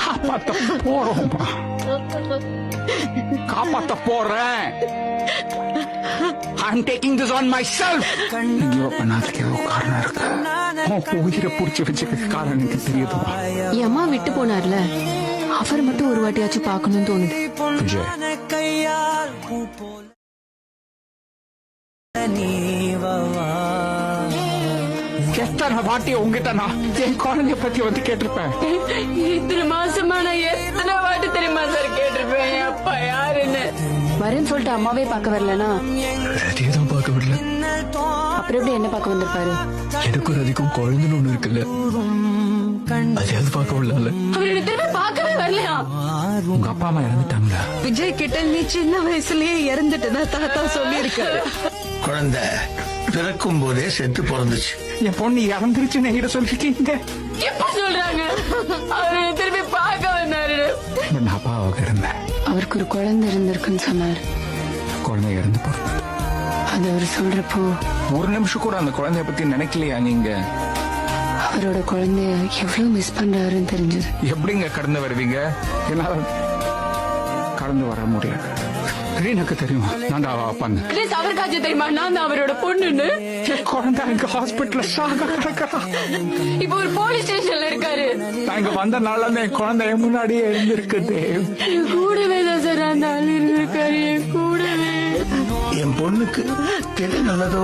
காப்பாத்த போறோம்மா, காப்பாத்த போறேன். I'm taking this on myself. ஐயோ, பண்ணாதே, ஏதோ காரணம் இருக்கு. உயிரை புடிச்சு வச்சுக்க காரணம் எனக்கு தெரியுதுமா. என் அம்மா விட்டு போனார்ல, அவர் மட்டும் ஒரு வாட்டியாச்சும் பார்க்கணும்னு தோணுது. விஜய், எத்தனை வாட்டி உங்ககிட்ட நான் என் குழந்தைய பத்தி வந்து கேட்டிருப்பேன். இத்தனை மாசமா நான் எத்தனை வாட்டி தெரியுமா சார் கேட்டிருப்பேன் என் அப்பா யாருன்னு. வரேன்னு சொல்லிட்டு அம்மாவே பார்க்க வரலனா ரதியதான் பார்க்க வரல, அப்புறம் எப்படி என்ன பார்க்க வந்திருப்பாரு? எனக்கும் ரதிக்கும் குழந்தைன்னு ஒண்ணு இருக்குல்ல, அதையாவது பார்க்க வரல. அவர் என்ன திரும்பி பார்க்கவே வரலையா? உங்க அப்பா அம்மா இறந்துட்டாங்களா? விஜய் கிட்ட நீ சின்ன வயசுலயே இறந்துட்டதா தாத்தா சொல்லி இருக்காரு. குழந்தை பிறக்கும் போதே செத்து பிறந்துச்சு. என் பொண்ணு இறந்துருச்சுன்னு என்கிட்ட சொல்லிருக்கீங்க. எப்ப சொல்றாங்க? அவர் என்ன திரும்பி பார்க்க வந்தாரு. நான் அப்பாவாக இருந்தேன். அவருக்கு ஒரு குழந்தை இருந்திருக்குன்னு சொன்னார். குழந்தை இறந்து போறது அது அவர் சொல்றப்போ ஒரு நிமிஷம் கூட அந்த குழந்தைய பத்தி நினைக்கலையா நீங்க? அவரோட குழந்தைய எவ்வளவு மிஸ் பண்றாருன்னு தெரிஞ்சது. எப்படிங்க கடந்து வருவீங்க? என்னால கடந்து வர முடியாது. ரீனாக்கு தெரியுமா நான் தான் அவ அப்பான்னு? அவருக்காச்சும் தெரியுமா நான் தான் அவரோட பொண்ணுன்னு? குழந்தை அங்க ஹாஸ்பிட்டல்ல சாக கிடக்கிறா. இப்ப ஒரு போலீஸ் ஸ்டேஷன்ல இருக்காரு. நாங்க வந்த நாள்ல என் குழந்தை முன்னாடியே இருந்திருக்குது. கூடவே தான் சார் அந்த ஆள் இருந்திருக்காரு, என் கூடவே. என் பொண்ணுக்கு எது நல்லதோ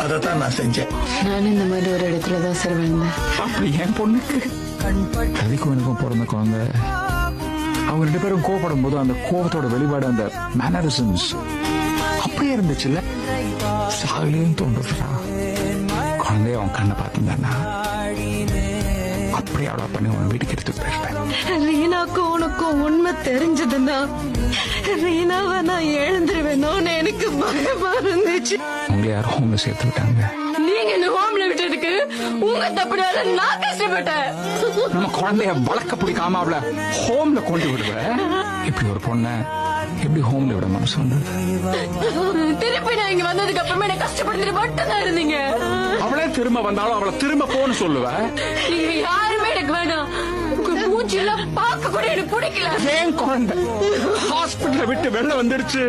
அதைத்தான் நான் செஞ்சேன். நானும் இந்த மாதிரி ஒரு இடத்துல தான் சார் வந்தேன். அப்படி என் பொண்ணுக்கு ரதிக்கும் எனக்கும் பிறந்த குழந்தை. அவங்க 2 பேரும் கோவப்படும் போது அந்த கோவத்தோட வெளிப்பாடு, அந்த மேனரிசம்ஸ் அப்படியே இருந்துச்சுல்ல. சாகலையும் தோன்றுறா. குழந்தைய அவன் கண்ணை பார்த்துருந்தானா அப்படியே அவளை பண்ணி உன் வீட்டுக்கு எடுத்து போயிருப்பேன். ரீனாக்கும் உனக்கும் உண்மை தெரிஞ்சதுன்னா ரீனாவை நான் எழுந்துருவேணும்னு எனக்கு பயமா இருந்துச்சு. உங்களை யாரும் ஹோம்ல சேர்த்து விட்டாங்க. நீங்க இந்த ஹோம்ல விட்டதுக்கு உங்க தப்புனால நான் கஷ்டப்பட்டேன். நம்ம குழந்தைய வளர்க்க பிடிக்காம அவளை ஹோம்ல கொண்டு விடுவ. இப்படி ஒரு பொண்ண எப்படி ஹோம்ல விட மனசு வந்தது? திருப்பி நான் இங்க வந்ததுக்கு அப்புறமா என்ன கஷ்டப்படுத்திட்டு மட்டும் தான் இருந்தீங்க. அவளே திரும்ப வந்தாலும் அவளை திரும்ப போன்னு சொல்லுவ. நீங்க யாருமே எனக்கு வேணாம். உங்க மூஞ்சிலாம் பார்க்க கூட எனக்கு பிடிக்கல. ஏன் குழந்தை ஹாஸ்பிட்டல விட்டு வெளில வந்துருச்சு.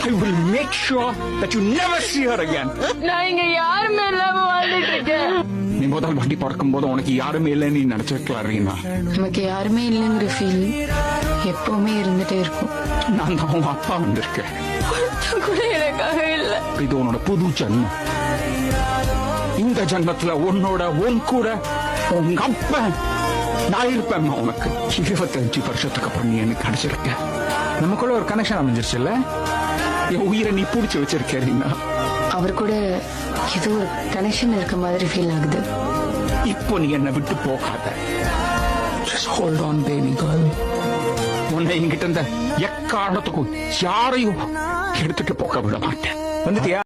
I will make sure that you never see her again. நான் இங்க யாருமே இல்லாம வாழ்ந்துட்டு இருக்கேன். நீ முதல் வண்டி பறக்கும் போது உனக்கு யாருமே இல்லைன்னு நீ நினைச்சிருக்கலாம் ரீனா. நமக்கு யாருமே இல்லைங்கிற ஃபீல் எப்பவுமே இருந்துட்டே இருக்கும். நான் தான் உங்க அப்பா வந்திருக்கேன். கூட எனக்காக இல்ல. இது உன்னோட புது ஜன்மம். இந்த ஜன்மத்துல உன் கூட உங்க அப்பா நான் இருப்பேன். உனக்கு 25 வருஷத்துக்கு அப்புறம் நீ எனக்கு கிடைச்சிருக்க. நமக்குள்ள ஒரு கனெக்ஷன் அமைஞ்சிருச்சுல்ல. என் உயிரை நீ பிடிச்சி வச்சிருக்கீங்க. அவர் கூட ஏதோ ஒரு கனெக்ஷன் இருக்க மாதிரி ஃபீல் ஆகுது. இப்போ நீ என்ன விட்டு போகாத. Just hold on baby girl. உன்னை என்கிட்ட இருந்த எக்காரணத்துக்கும் யாரையும் எடுத்துட்டு போக விட மாட்டேன். வந்துட்டியா?